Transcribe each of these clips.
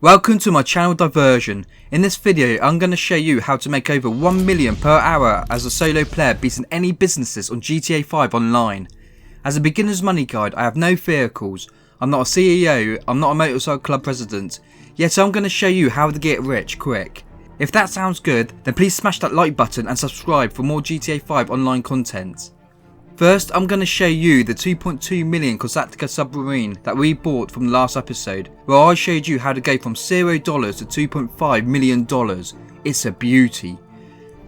Welcome to my channel Diversion. In this video I'm going to show you how to make over 1 million per hour as a solo player beating any businesses on GTA 5 online. As a beginner's money guide, I have no vehicles, I'm not a CEO, I'm not a motorcycle club president, yet I'm going to show you how to get rich quick. If that sounds good, then please smash that like button and subscribe for more GTA 5 online content. First, I'm going to show you the 2.2 million Costco submarine that we bought from the last episode, where I showed you how to go from $0 to $2.5 million. It's a beauty.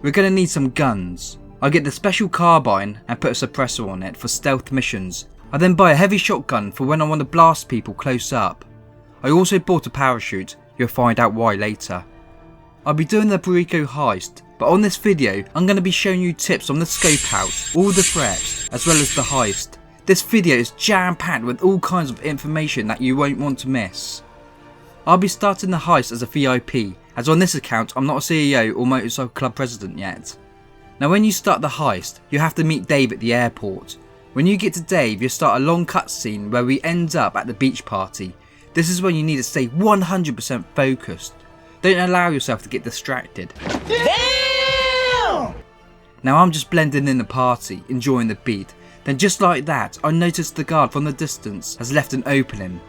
We're going to need some guns. I get the special carbine and put a suppressor on it for stealth missions. I then buy a heavy shotgun for when I want to blast people close up. I also bought a parachute, you'll find out why later. I'll be doing the burrito heist, but on this video I'm going to be showing you tips on the scope house, all the threats, as well as the heist. This video is jam packed with all kinds of information that you won't want to miss. I'll be starting the heist as a VIP, as on this account I'm not a CEO or motorcycle club president yet. Now when you start the heist, you have to meet Dave at the airport. When you get to Dave, you start a long cutscene where we end up at the beach party. This is when you need to stay 100% focused. Don't allow yourself to get distracted. Damn! Now I'm just blending in the party, enjoying the beat. Then just like that, I noticed the guard from the distance has left an opening.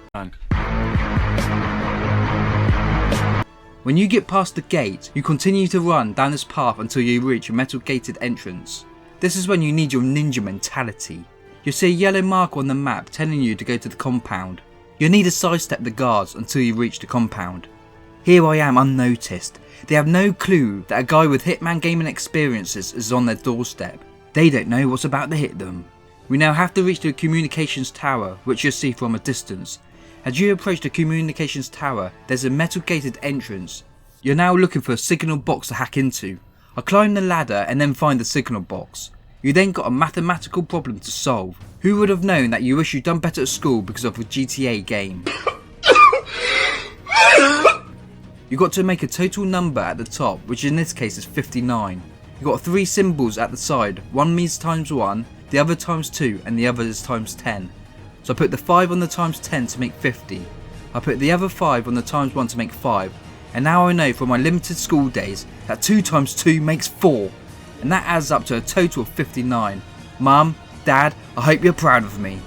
When you get past the gate, you continue to run down this path until you reach a metal gated entrance. This is when you need your ninja mentality. You'll see a yellow marker on the map telling you to go to the compound. You'll need to sidestep the guards until you reach the compound. Here I am unnoticed. They have no clue that a guy with Hitman gaming experiences is on their doorstep. They don't know what's about to hit them. We now have to reach the communications tower, which you'll see from a distance. As you approach the communications tower, there's a metal gated entrance. You're now looking for a signal box to hack into. I climb the ladder and then find the signal box. You then got a mathematical problem to solve. Who would have known that you wish you'd done better at school because of a GTA game? You got to make a total number at the top, which in this case is 59. You got 3 symbols at the side, one means times 1, the other times 2 and the other is times 10. So I put the 5 on the times 10 to make 50. I put the other 5 on the times 1 to make 5. And now I know from my limited school days that 2 times 2 makes 4. And that adds up to a total of 59. Mum, Dad, I hope you're proud of me.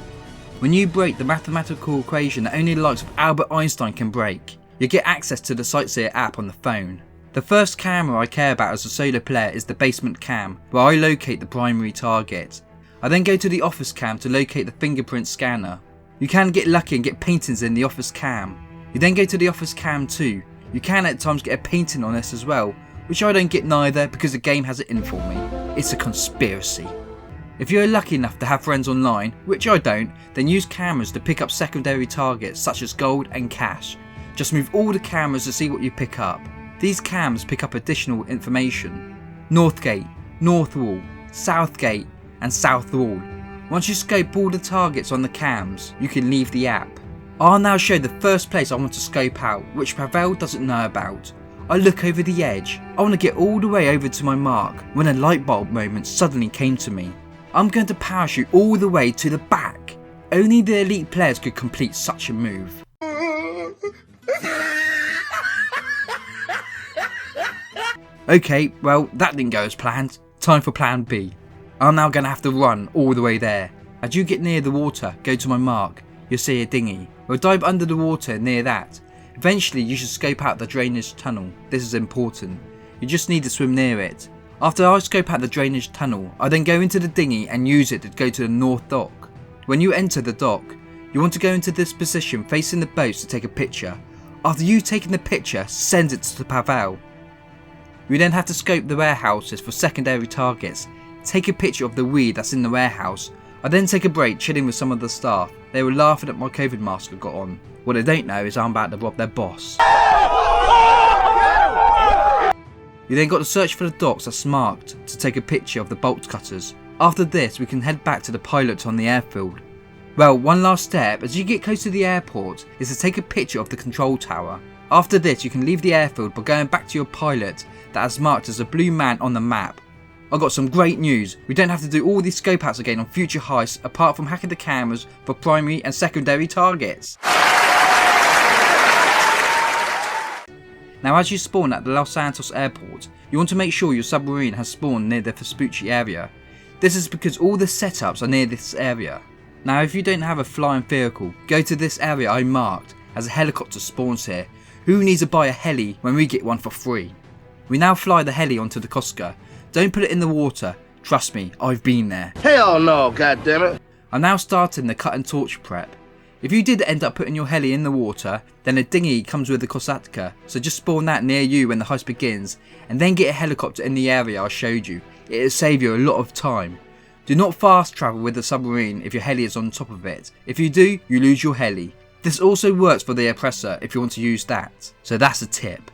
When you break the mathematical equation that only the likes of Albert Einstein can break, you get access to the Sightseer app on the phone. The first camera I care about as a solo player is the basement cam, where I locate the primary target. I then go to the office cam to locate the fingerprint scanner. You can get lucky and get paintings in the office cam. You then go to the office cam too. You can at times get a painting on this as well, which I don't get neither because the game has it in for me. It's a conspiracy. If you're lucky enough to have friends online, which I don't, then use cameras to pick up secondary targets such as gold and cash. Just move all the cameras to see what you pick up. These cams pick up additional information. North Gate, North Wall, South Gate and South Wall. Once you scope all the targets on the cams, you can leave the app. I'll now show the first place I want to scope out, which Pavel doesn't know about. I look over the edge. I want to get all the way over to my mark when a light bulb moment suddenly came to me. I'm going to parachute all the way to the back. Only the elite players could complete such a move. Okay, well that didn't go as planned. Time for plan B. I'm now going to have to run all the way there. As you get near the water, go to my mark. You'll see a dinghy. We'll dive under the water near that. Eventually you should scope out the drainage tunnel. This is important. You just need to swim near it. After I scope out the drainage tunnel, I then go into the dinghy and use it to go to the north dock. When you enter the dock, you want to go into this position facing the boats to take a picture. After you've taken the picture, send it to Pavel. You then have to scope the warehouses for secondary targets. Take a picture of the weed that's in the warehouse. I then take a break chilling with some of the staff. They were laughing at my COVID mask I got on. What they don't know is I'm about to rob their boss. You then got to search for the docks that's marked to take a picture of the bolt cutters. After this we can head back to the pilot on the airfield. Well, one last step as you get close to the airport is to take a picture of the control tower. After this you can leave the airfield by going back to your pilot that is marked as a blue man on the map. I got some great news. We don't have to do all these scope outs again on future heists apart from hacking the cameras for primary and secondary targets. Now as you spawn at the Los Santos airport, you want to make sure your submarine has spawned near the Vespucci area. This is because all the setups are near this area. Now if you don't have a flying vehicle, go to this area I marked as a helicopter spawns here. Who needs to buy a heli when we get one for free? We now fly the heli onto the Costco. Don't put it in the water, trust me, I've been there. Hell no, goddammit. I'm now starting the cut and torch prep. If you did end up putting your heli in the water, then a dinghy comes with the Kosatka, so just spawn that near you when the heist begins, and then get a helicopter in the area I showed you. It'll save you a lot of time. Do not fast travel with the submarine if your heli is on top of it. If you do, you lose your heli. This also works for the oppressor if you want to use that, so that's a tip.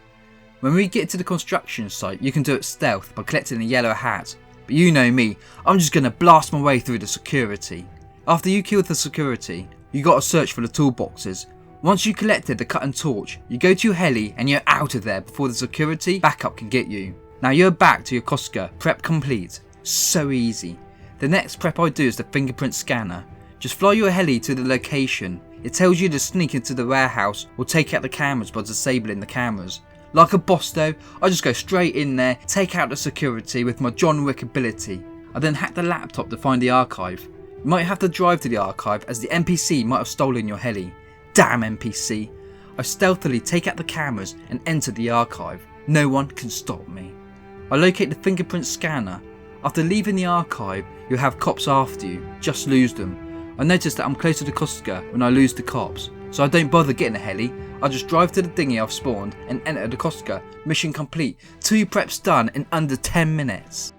When we get to the construction site, you can do it stealth by collecting a yellow hat, but you know me, I'm just gonna blast my way through the security. After you kill the security, you gotta search for the toolboxes. Once you collected the cut and torch, you go to your heli and you're out of there before the security backup can get you. Now you're back to your Costco Prep complete. So easy. The next prep I do is the fingerprint scanner. Just fly your heli to the location. It tells you to sneak into the warehouse or take out the cameras by disabling the cameras. Like a boss though, I just go straight in there, take out the security with my John Wick ability. I then hack the laptop to find the archive. You might have to drive to the archive as the NPC might have stolen your heli. Damn NPC. I stealthily take out the cameras and enter the archive. No one can stop me. I locate the fingerprint scanner. After leaving the archive, you'll have cops after you, just lose them. I notice that I'm closer to Costco when I lose the cops, so I don't bother getting a heli. I just drive to the dinghy I've spawned and enter the Costco. Mission complete. 2 preps done in under 10 minutes.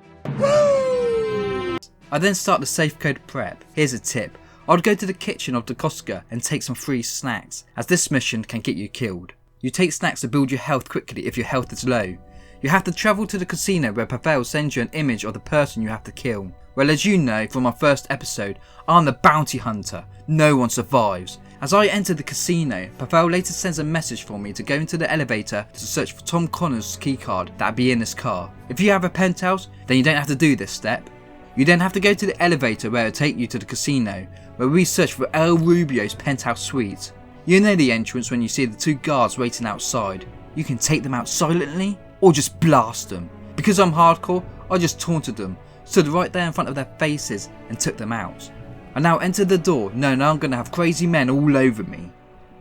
I then start the safe code prep. Here's a tip. I would go to the kitchen of the Costco and take some free snacks, as this mission can get you killed. You take snacks to build your health quickly if your health is low. You have to travel to the casino where Pavel sends you an image of the person you have to kill. Well, as you know from my first episode, I'm the bounty hunter. No one survives. As I enter the casino, Pavel later sends a message for me to go into the elevator to search for Tom Connor's keycard that'd be in his car. If you have a penthouse, then you don't have to do this step. You then have to go to the elevator where it'll take you to the casino, where we search for El Rubio's penthouse suite. You know the entrance when you see the 2 guards waiting outside. You can take them out silently, or just blast them. Because I'm hardcore, I just taunted them, stood right there in front of their faces and took them out. I now enter the door knowing I'm going to have crazy men all over me.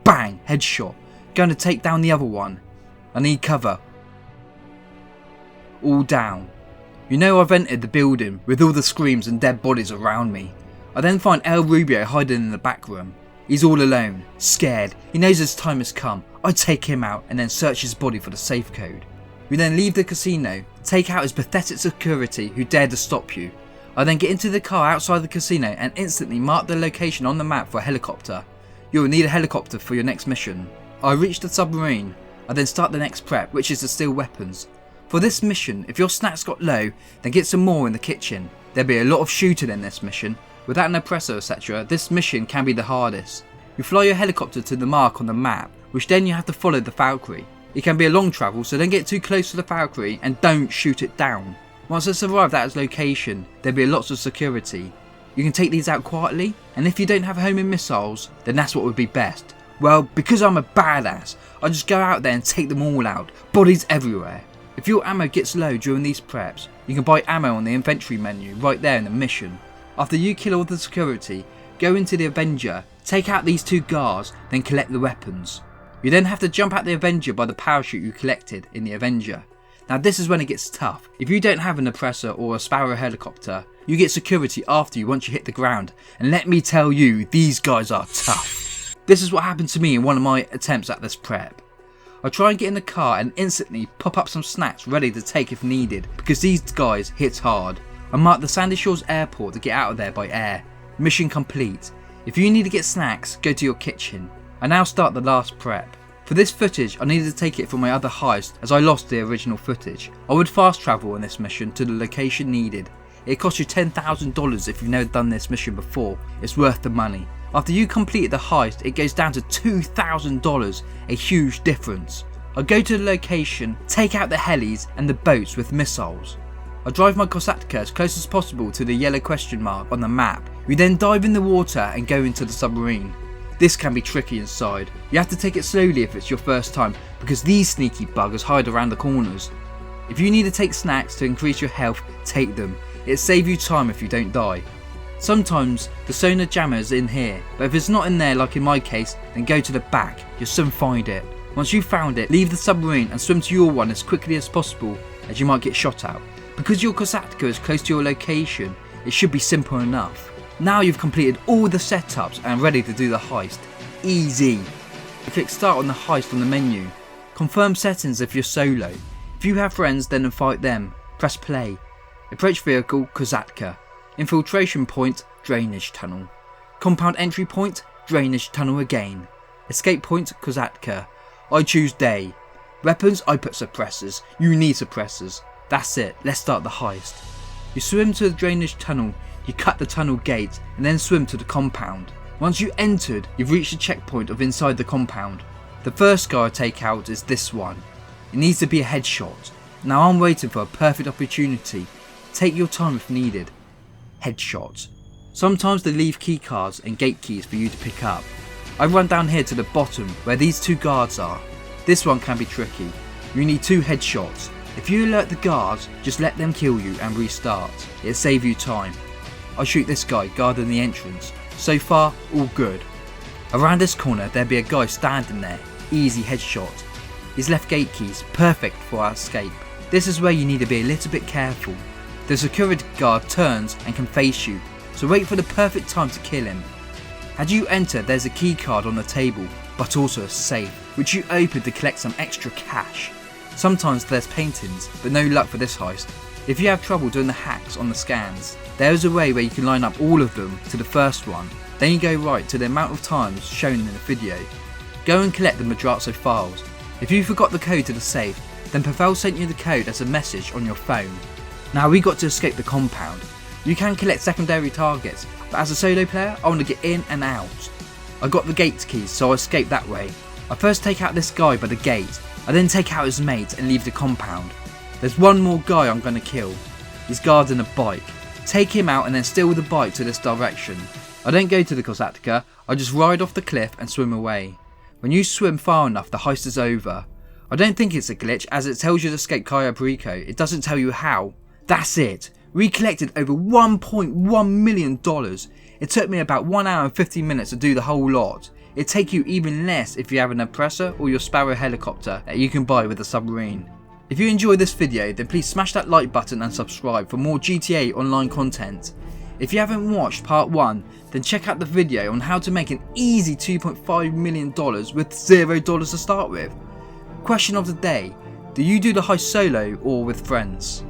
Bang, headshot, going to take down the other one. I need cover. All down. You know I've entered the building with all the screams and dead bodies around me. I then find El Rubio hiding in the back room. He's all alone, scared, he knows his time has come. I take him out and then search his body for the safe code. We then leave the casino, take out his pathetic security who dared to stop you. I then get into the car outside the casino and instantly mark the location on the map for a helicopter. You will need a helicopter for your next mission. I reach the submarine. I then start the next prep, which is to steal weapons. For this mission, if your snacks got low, then get some more in the kitchen. There'll be a lot of shooting in this mission. Without an oppressor etc, this mission can be the hardest. You fly your helicopter to the mark on the map, which then you have to follow the Valkyrie. It can be a long travel, so don't get too close to the Valkyrie and don't shoot it down. Once it's arrived at its location, there'll be lots of security. You can take these out quietly, and if you don't have homing missiles, then that's what would be best. Well, because I'm a badass, I just go out there and take them all out, bodies everywhere. If your ammo gets low during these preps, you can buy ammo on the inventory menu right there in the mission. After you kill all the security, go into the Avenger, take out these 2 guards, then collect the weapons. You then have to jump out the Avenger by the parachute you collected in the Avenger. Now this is when it gets tough. If you don't have an oppressor or a Sparrow helicopter, you get security after you once you hit the ground, and let me tell you, these guys are tough. This is what happened to me in one of my attempts at this prep. I try and get in the car and instantly pop up some snacks ready to take if needed, because these guys hit hard. I mark the Sandy Shores airport to get out of there by air. Mission complete. If you need to get snacks, go to your kitchen. I now start the last prep. For this footage, I needed to take it from my other heist as I lost the original footage. I would fast travel on this mission to the location needed. It costs you $10,000 if you've never done this mission before. It's worth the money. After you completed the heist, it goes down to $2,000, a huge difference. I go to the location, take out the helis and the boats with missiles. I drive my Kosatka as close as possible to the yellow question mark on the map. We then dive in the water and go into the submarine. This can be tricky inside. You have to take it slowly if it's your first time, because these sneaky buggers hide around the corners. If you need to take snacks to increase your health, take them. It'll save you time if you don't die. Sometimes the sonar jammer is in here, but if it's not in there like in my case, then go to the back, you'll soon find it. Once you've found it, leave the submarine and swim to your one as quickly as possible, as you might get shot at. Because your Kosatka is close to your location, it should be simple enough. Now you've completed all the setups and ready to do the heist. Easy. You click start on the heist on the menu. Confirm settings if you're solo. If you have friends, then invite them. Press play. Approach vehicle, Kosatka. Infiltration point, drainage tunnel. Compound entry point, drainage tunnel again. Escape point, Kosatka. I choose day. Weapons, I put suppressors. You need suppressors. That's it, let's start the heist. You swim to the drainage tunnel, you cut the tunnel gate and then swim to the compound. Once you entered, you've reached the checkpoint of inside the compound. The first guy I take out is this one. It needs to be a headshot. Now I'm waiting for a perfect opportunity. Take your time if needed. Headshot. Sometimes they leave key cards and gate keys for you to pick up. I run down here to the bottom where these two guards are. This one can be tricky. You need 2 headshots. If you alert the guards, just let them kill you and restart. It'll save you time. I shoot this guy guarding the entrance. So far, all good. Around this corner there'll be a guy standing there. Easy headshot. His left gate keys, perfect for our escape. This is where you need to be a little bit careful. The security guard turns and can face you, so wait for the perfect time to kill him. As you enter, there's a key card on the table, but also a safe, which you open to collect some extra cash. Sometimes there's paintings, but no luck for this heist. If you have trouble doing the hacks on the scans, there is a way where you can line up all of them to the first one, then you go right to the amount of times shown in the video. Go and collect the Madrazo files. If you forgot the code to the safe, then Pavel sent you the code as a message on your phone. Now we got to escape the compound. You can collect secondary targets, but as a solo player I want to get in and out. I got the gate keys so I escaped that way. I first take out this guy by the gate, I then take out his mate and leave the compound. There's one more guy I'm going to kill. He's guarding a bike. Take him out and then steal the bike to this direction. I don't go to the Kosatka, I just ride off the cliff and swim away. When you swim far enough the heist is over. I don't think it's a glitch as it tells you to escape Cayo Perico, it doesn't tell you how. That's it. We collected over $1.1 million. It took me about 1 hour and 15 minutes to do the whole lot. It'd take you even less if you have an oppressor or your Sparrow helicopter that you can buy with a submarine. If you enjoyed this video then please smash that like button and subscribe for more GTA Online content. If you haven't watched part 1 then check out the video on how to make an easy $2.5 million with $0 to start with. Question of the day, do you do the heist solo or with friends?